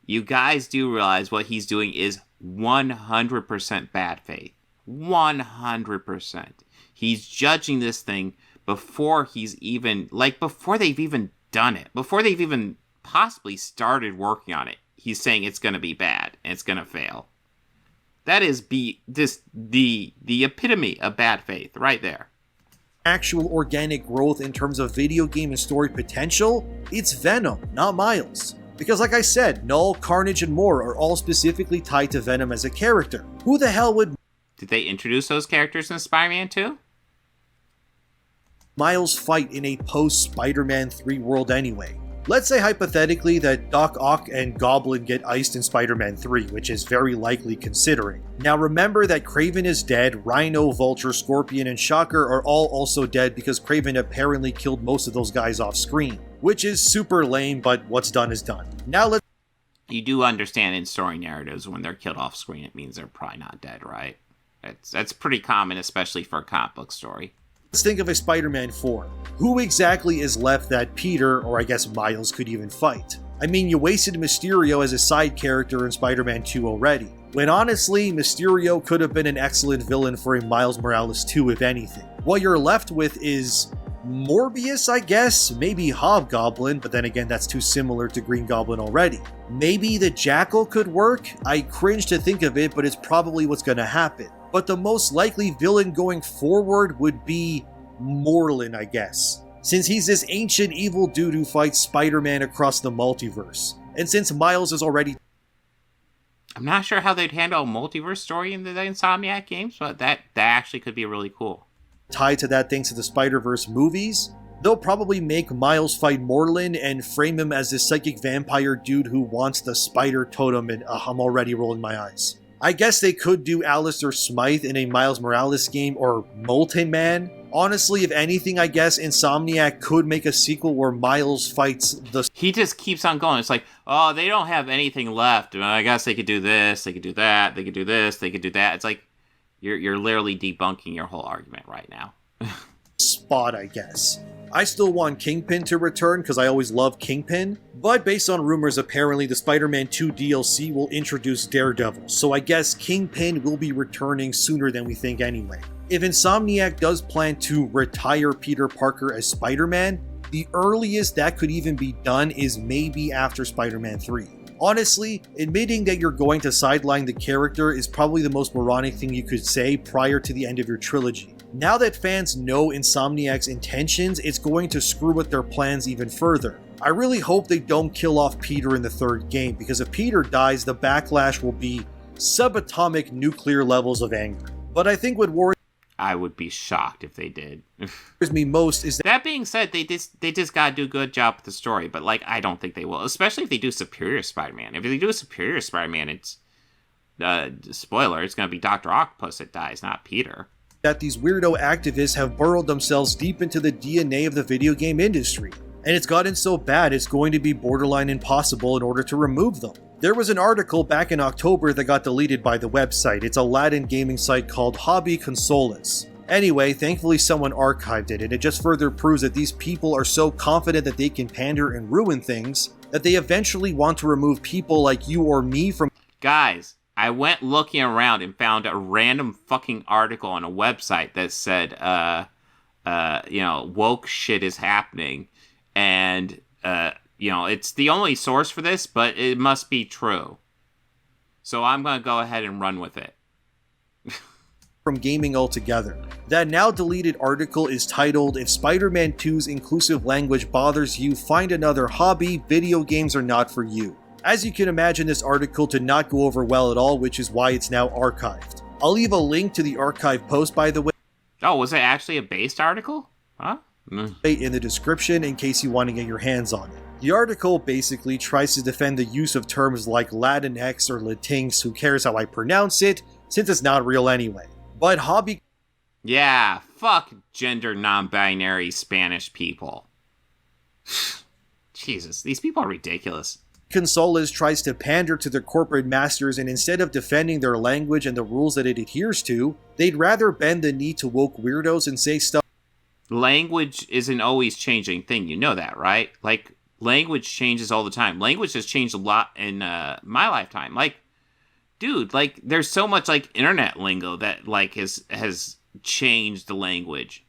You guys do realize what he's doing is 100% bad faith. 100%. He's judging this thing before he's even, before they've even done it. Before they've even possibly started working on it. He's saying it's going to be bad and it's going to fail. That is the epitome of bad faith right there. Actual organic growth in terms of video game and story potential, it's Venom, not Miles. Because like I said, Null, Carnage, and more are all specifically tied to Venom as a character. Who the hell would... Did they introduce those characters in Spider-Man 2? Miles fight in a post-Spider-Man 3 world anyway? Let's say hypothetically that Doc Ock and Goblin get iced in Spider-Man 3, which is very likely considering. Now remember that Kraven is dead, Rhino, Vulture, Scorpion, and Shocker are all also dead because Kraven apparently killed most of those guys off screen. Which is super lame, but what's done is done. Now let's... You do understand in story narratives when they're killed off screen it means they're probably not dead, right? That's pretty common, especially for a comic book story. Let's think of a Spider-Man 4. Who exactly is left that Peter, or I guess Miles, could even fight? I mean, you wasted Mysterio as a side character in Spider-Man 2 already, when honestly, Mysterio could have been an excellent villain for a Miles Morales 2 if anything. What you're left with is Morbius, I guess, maybe Hobgoblin, but then again that's too similar to Green Goblin already. Maybe the Jackal could work? I cringe to think of it, but it's probably what's gonna happen. But the most likely villain going forward would be Morlun, I guess, since he's this ancient evil dude who fights Spider-Man across the multiverse. And since Miles is already... I'm not sure how they'd handle a multiverse story in the Insomniac games, but that actually could be really cool. Tied to that thanks to the Spider-Verse movies, they'll probably make Miles fight Morlun and frame him as this psychic vampire dude who wants the spider totem, and I'm already rolling my eyes. I guess they could do Alistair Smythe in a Miles Morales game, or Molten Man. Honestly, if anything, I guess Insomniac could make a sequel where Miles fights the... He just keeps on going. It's like, oh, they don't have anything left. I guess they could do this, they could do that, they could do this, they could do that. It's like, you're literally debunking your whole argument right now. Spot, I guess. I still want Kingpin to return because I always love Kingpin, but based on rumors, apparently the Spider-Man 2 DLC will introduce Daredevil, so I guess Kingpin will be returning sooner than we think anyway. If Insomniac does plan to retire Peter Parker as Spider-Man, the earliest that could even be done is maybe after Spider-Man 3. Honestly, admitting that you're going to sideline the character is probably the most moronic thing you could say prior to the end of your trilogy. Now that fans know Insomniac's intentions, it's going to screw with their plans even further. I really hope they don't kill off Peter in the third game, because if Peter dies, the backlash will be subatomic nuclear levels of anger. But I think what worries I would be shocked if they did. me most is that being said, they just gotta do a good job with the story, but I don't think they will, especially if they do Superior Spider-Man. If they do a Superior Spider-Man, it's spoiler, it's gonna be Dr. Octopus that dies, not Peter. That these weirdo activists have burrowed themselves deep into the DNA of the video game industry, and it's gotten so bad it's going to be borderline impossible in order to remove them. There was an article back in October that got deleted by the website. It's a Latin gaming site called Hobby Consoles. Anyway, thankfully someone archived it, and it just further proves that these people are so confident that they can pander and ruin things that they eventually want to remove people like you or me from... Guys, I went looking around and found a random fucking article on a website that said, woke shit is happening, and, it's the only source for this, but it must be true. So I'm gonna go ahead and run with it. From gaming altogether. That now deleted article is titled, "If Spider-Man 2's inclusive language bothers you, find another hobby, video games are not for you." As you can imagine, this article did not go over well at all, which is why it's now archived. I'll leave a link to the archive post, by the way. Oh, was it actually a based article? Huh? In the description in case you want to get your hands on it. The article basically tries to defend the use of terms like Latinx or Latinx, who cares how I pronounce it, since it's not real anyway. But hobby... Yeah, fuck gender non-binary Spanish people. Jesus, these people are ridiculous. Consoles tries to pander to their corporate masters, and instead of defending their language and the rules that it adheres to, they'd rather bend the knee to woke weirdos and say stuff language is an always changing thing. You know that, right? Like, language changes all the time. Language has changed a lot in my lifetime. Like, dude, like, there's so much, like, internet lingo that, like, has changed the language.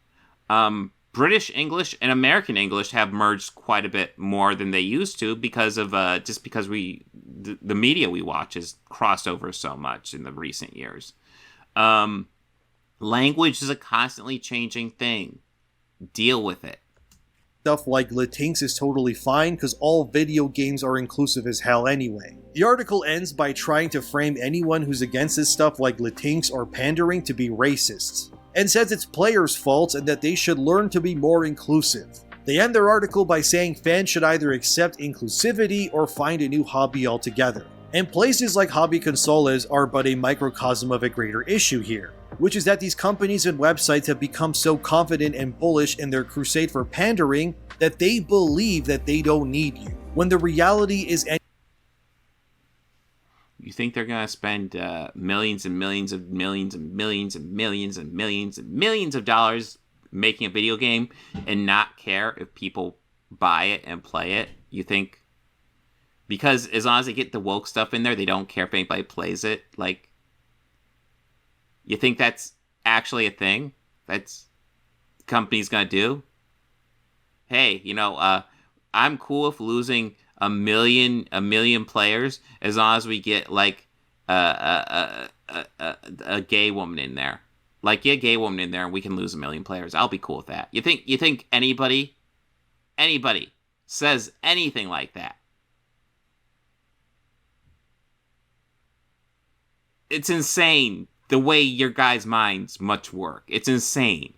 British English and American English have merged quite a bit more than they used to because of just because the media we watch has crossed over so much in the recent years. Language is a constantly changing thing. Deal with it. Stuff like Latinx is totally fine because all video games are inclusive as hell anyway. The article ends by trying to frame anyone who's against this stuff like Latinx or pandering to be racists, and says it's players' faults and that they should learn to be more inclusive. They end their article by saying fans should either accept inclusivity or find a new hobby altogether. And places like hobby consoles are but a microcosm of a greater issue here, which is that these companies and websites have become so confident and bullish in their crusade for pandering that they believe that they don't need you, when the reality is You think they're going to spend millions and millions and millions and millions and millions and millions and millions of dollars making a video game and not care if people buy it and play it? You think? Because as long as they get the woke stuff in there, they don't care if anybody plays it. Like, you think that's actually a thing that's company's gonna do? Hey, I'm cool with losing a million players as long as we get like a gay woman in there. Like, get a gay woman in there and we can lose 1 million players. I'll be cool with that. You think anybody says anything like that? It's insane the way your guys' minds much work. It's insane.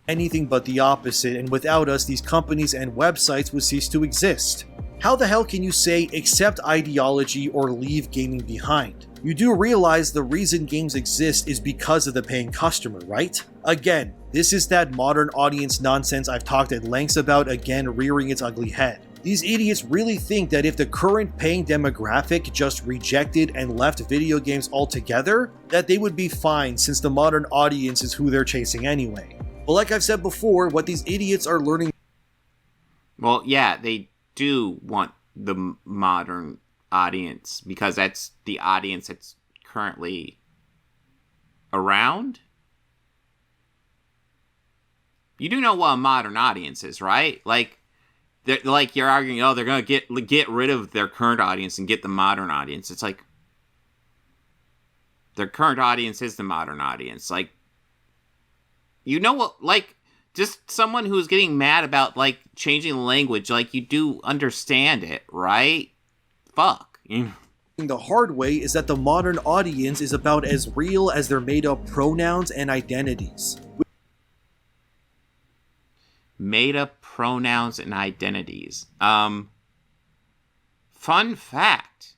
anything but the opposite, and without us, these companies and websites would cease to exist. How the hell can you say accept ideology or leave gaming behind? You do realize the reason games exist is because of the paying customer, right? Again, this is that modern audience nonsense I've talked at length about, again rearing its ugly head. These idiots really think that if the current paying demographic just rejected and left video games altogether, that they would be fine since the modern audience is who they're chasing anyway. But like I've said before, what these idiots are learning... Well, yeah, they do want the modern audience because that's the audience that's currently around. You do know what a modern audience is, right? Like you're arguing, oh, they're gonna get rid of their current audience and get the modern audience. It's like their current audience is the modern audience. Like, you know what? Like, just someone who's getting mad about like changing the language, like, you do understand it, right? Fuck. The hard way is that the modern audience is about as real as their made-up pronouns and identities. Made-up pronouns and identities. Fun fact.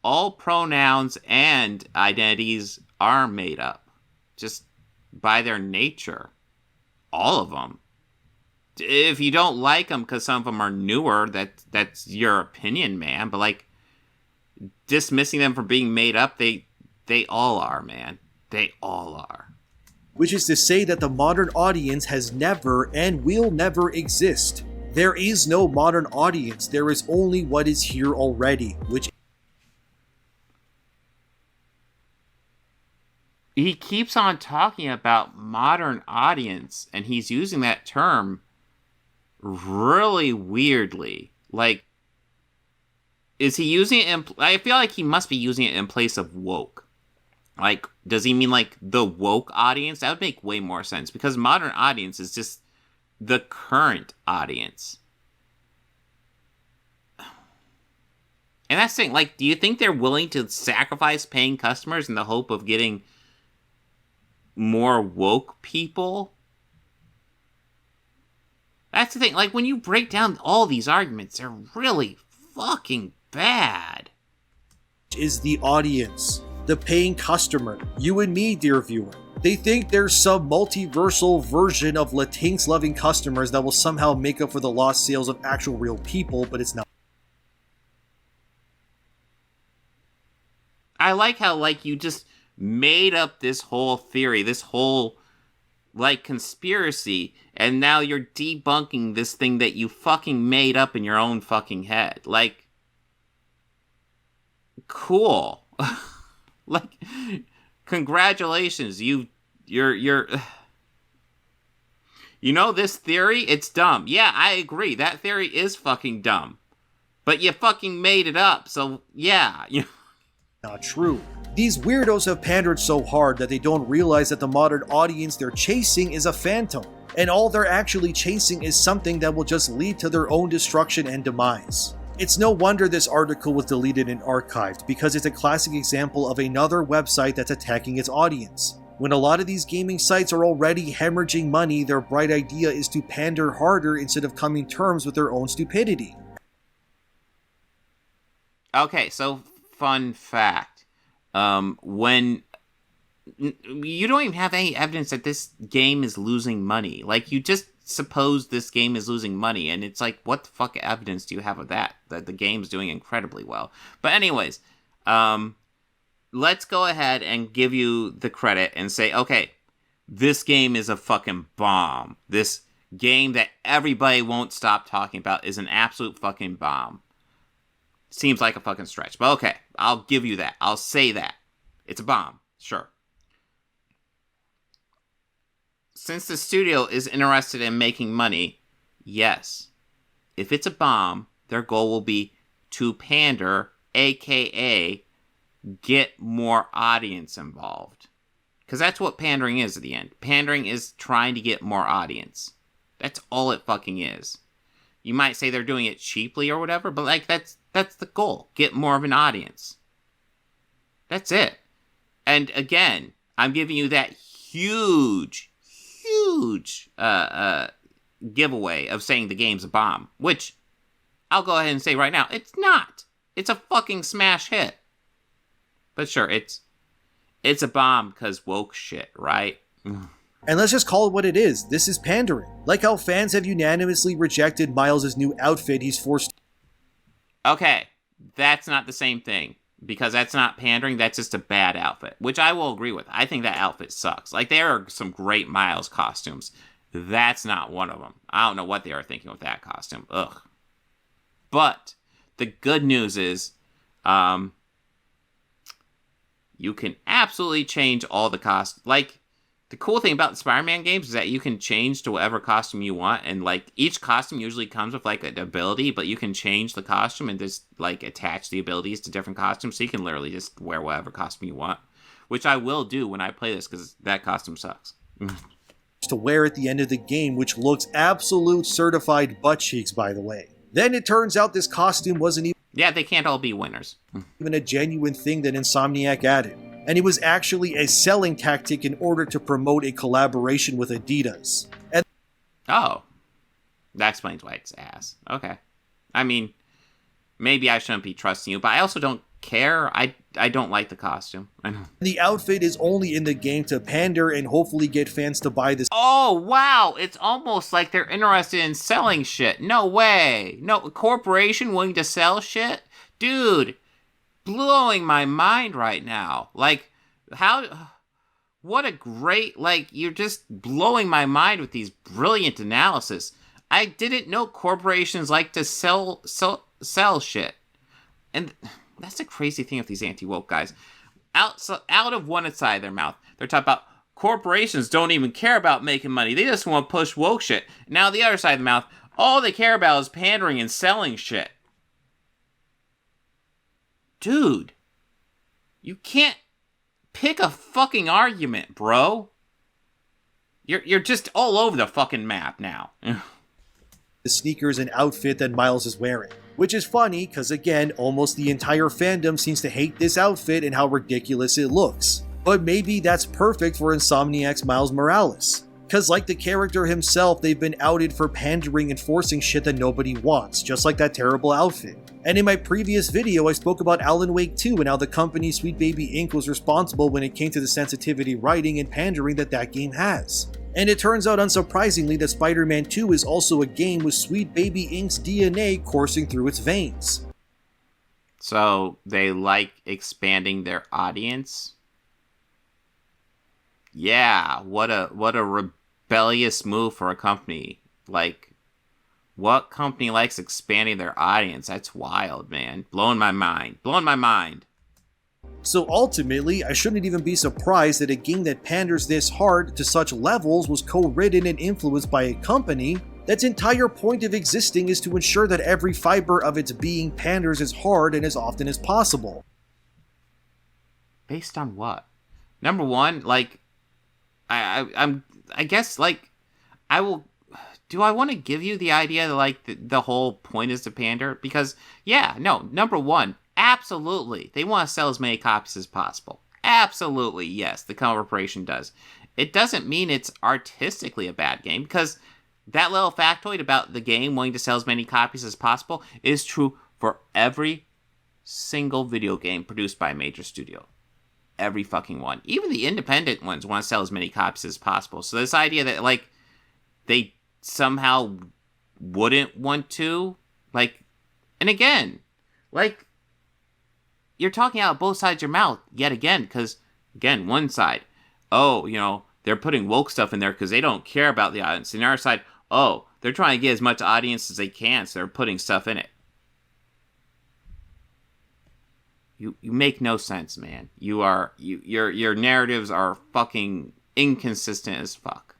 All pronouns and identities are made up. Just by their nature. All of them. If you don't like them because some of them are newer, that's your opinion, man. But, like, dismissing them from being made up, they all are, man. They all are. Which is to say that the modern audience has never and will never exist. There is no modern audience, there is only what is here already, which... He keeps on talking about modern audience, and he's using that term really weirdly. Like, is he using it I feel like he must be using it in place of woke. Like, does he mean, like, the woke audience? That would make way more sense, because modern audience is just the current audience. And that's the thing, like, do you think they're willing to sacrifice paying customers in the hope of getting more woke people? That's the thing, like, when you break down all these arguments, they're really fucking bad. Is the audience. The paying customer, you and me, dear viewer. They think there's some multiversal version of Latinx-loving customers that will somehow make up for the lost sales of actual real people, but it's not. I like how, like, you just made up this whole theory, this whole like conspiracy, and now you're debunking this thing that you fucking made up in your own fucking head. Like, cool. Like, congratulations, you're you know this theory? It's dumb. Yeah, I agree. That theory is fucking dumb. But you fucking made it up, so yeah. Not true. These weirdos have pandered so hard that they don't realize that the modern audience they're chasing is a phantom, and all they're actually chasing is something that will just lead to their own destruction and demise. It's no wonder this article was deleted and archived, because it's a classic example of another website that's attacking its audience. When a lot of these gaming sites are already hemorrhaging money, their bright idea is to pander harder instead of coming to terms with their own stupidity. Okay, so fun fact. When you don't even have any evidence that this game is losing money. Like, you just suppose this game is losing money, and it's like, what the fuck evidence do you have of that? That the game's doing incredibly well. But anyways, let's go ahead and give you the credit and say, okay, this game is a fucking bomb. This game that everybody won't stop talking about is an absolute fucking bomb. Seems like a fucking stretch, but okay, I'll give you that. I'll say that. It's a bomb, sure. Since the studio is interested in making money, yes. If it's a bomb, their goal will be to pander, aka get more audience involved. Because that's what pandering is at the end. Pandering is trying to get more audience. That's all it fucking is. You might say they're doing it cheaply or whatever, but like that's the goal. Get more of an audience. That's it. And again, I'm giving you that huge giveaway of saying the game's a bomb, which I'll go ahead and say right now, it's not. It's a fucking smash hit. But sure, it's a bomb because woke shit, right? And let's just call it what it is. This is pandering. Like how fans have unanimously rejected Miles' new outfit he's forced. Okay, that's not the same thing. Because that's not pandering, that's just a bad outfit. Which I will agree with. I think that outfit sucks. Like, there are some great Miles costumes. That's not one of them. I don't know what they are thinking with that costume. Ugh. But the good news is, you can absolutely change all the costumes. Like, the cool thing about the Spider-Man games is that you can change to whatever costume you want, and like each costume usually comes with like an ability, but you can change the costume and just like attach the abilities to different costumes, so you can literally just wear whatever costume you want, which I will do when I play this because that costume sucks. To wear at the end of the game, which looks absolute certified butt cheeks, by the way. Then it turns out this costume wasn't they can't all be winners. even a genuine thing that Insomniac added. And it was actually a selling tactic in order to promote a collaboration with Adidas. And oh, that explains why it's ass. Okay. I mean, maybe I shouldn't be trusting you, but I also don't care. I don't like the costume. I know. The outfit is only in the game to pander and hopefully get fans to buy this. Oh, wow. It's almost like they're interested in selling shit. No way. No, a corporation willing to sell shit? Dude, blowing my mind right now. Like, what a great, like, you're just blowing my mind with these brilliant analysis. I didn't know corporations like to sell shit. And that's the crazy thing with these anti-woke guys. Out of one side of their mouth, they're talking about corporations don't even care about making money. They just want to push woke shit. Now the other side of the mouth, all they care about is pandering and selling shit. Dude, you can't pick a fucking argument, bro. You're just all over the fucking map now. The sneakers and outfit that Miles is wearing. Which is funny, because again, almost the entire fandom seems to hate this outfit and how ridiculous it looks. But maybe that's perfect for Insomniac's Miles Morales. Because like the character himself, they've been outed for pandering and forcing shit that nobody wants, just like that terrible outfit. And in my previous video, I spoke about Alan Wake 2 and how the company Sweet Baby Inc. was responsible when it came to the sensitivity writing and pandering that game has. And it turns out unsurprisingly that Spider-Man 2 is also a game with Sweet Baby Inc.'s DNA coursing through its veins. So they like expanding their audience? Yeah, what a rebellious move for a company. Like, what company likes expanding their audience? That's wild, man. Blowing my mind. Blowing my mind. So ultimately, I shouldn't even be surprised that a game that panders this hard to such levels was co-written and influenced by a company that's entire point of existing is to ensure that every fiber of its being panders as hard and as often as possible. Based on what? Number one, like, I guess, like, I will. Do I want to give you the idea that, like, the whole point is to pander? Because, yeah, no, number one, absolutely, they want to sell as many copies as possible. Absolutely, yes, the corporation does. It doesn't mean it's artistically a bad game, because that little factoid about the game wanting to sell as many copies as possible is true for every single video game produced by a major studio. Every fucking one. Even the independent ones want to sell as many copies as possible. So this idea that, like, they somehow wouldn't want to, like, and again, like, you're talking out both sides of your mouth yet again, because, again, one side, oh, you know, they're putting woke stuff in there because they don't care about the audience. And the other side, oh, they're trying to get as much audience as they can, so they're putting stuff in it. You make no sense, man. Your narratives are fucking inconsistent as fuck.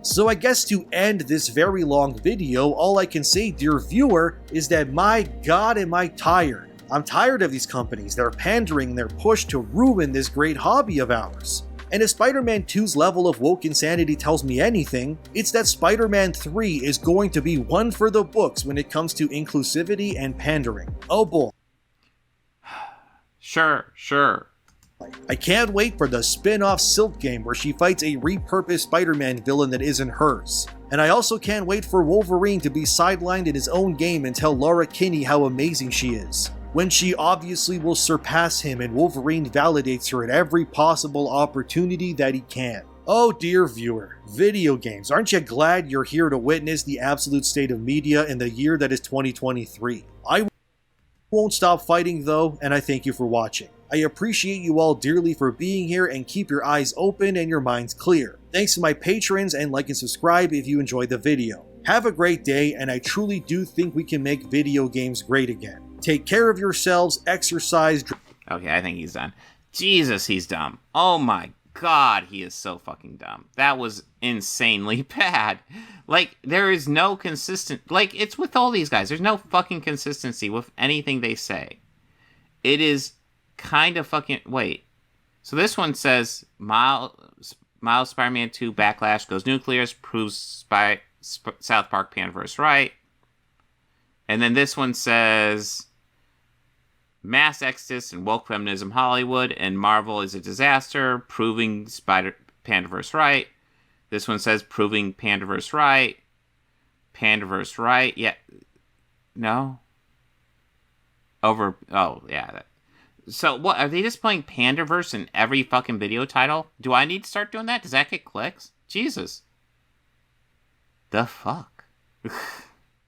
So I guess to end this very long video, all I can say, dear viewer, is that my god am I tired. I'm tired of these companies. They're pandering their push to ruin this great hobby of ours. And if Spider-Man 2's level of woke insanity tells me anything, it's that Spider-Man 3 is going to be one for the books when it comes to inclusivity and pandering. Oh boy. Sure. I can't wait for the spin-off Silk game where she fights a repurposed Spider-Man villain that isn't hers. And I also can't wait for Wolverine to be sidelined in his own game and tell Laura Kinney how amazing she is, when she obviously will surpass him and Wolverine validates her at every possible opportunity that he can. Oh dear viewer, video games, aren't you glad you're here to witness the absolute state of media in the year that is 2023? I won't stop fighting though, and I thank you for watching. I appreciate you all dearly for being here, and keep your eyes open and your minds clear. Thanks to my patrons, and like and subscribe if you enjoyed the video. Have a great day, and I truly do think we can make video games great again. Take care of yourselves, exercise. Okay, I think he's done. Jesus, he's dumb. Oh my god, he is so fucking dumb. That was insanely bad. Like, there is no consistent... Like, it's with all these guys. There's no fucking consistency with anything they say. It is kind of fucking... Wait. So this one says, Miles Spider-Man 2 Backlash goes nuclear, proves South Park Panverse right. And then this one says... Mass Exodus and Woke Feminism Hollywood, and Marvel is a disaster, proving Pandaverse right. This one says proving Pandaverse right. Pandaverse right. Yeah. No. Oh, yeah. So, what, are they just playing Pandaverse in every fucking video title? Do I need to start doing that? Does that get clicks? Jesus. The fuck?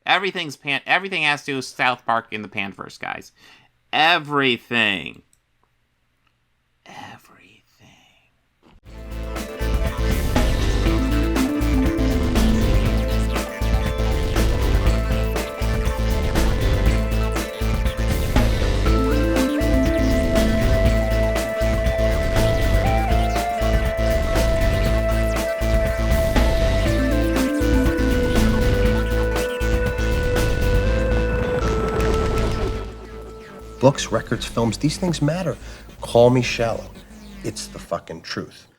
Everything has to do with South Park in the Panverse, guys. Everything. Books, records, films, these things matter. Call me shallow. It's the fucking truth.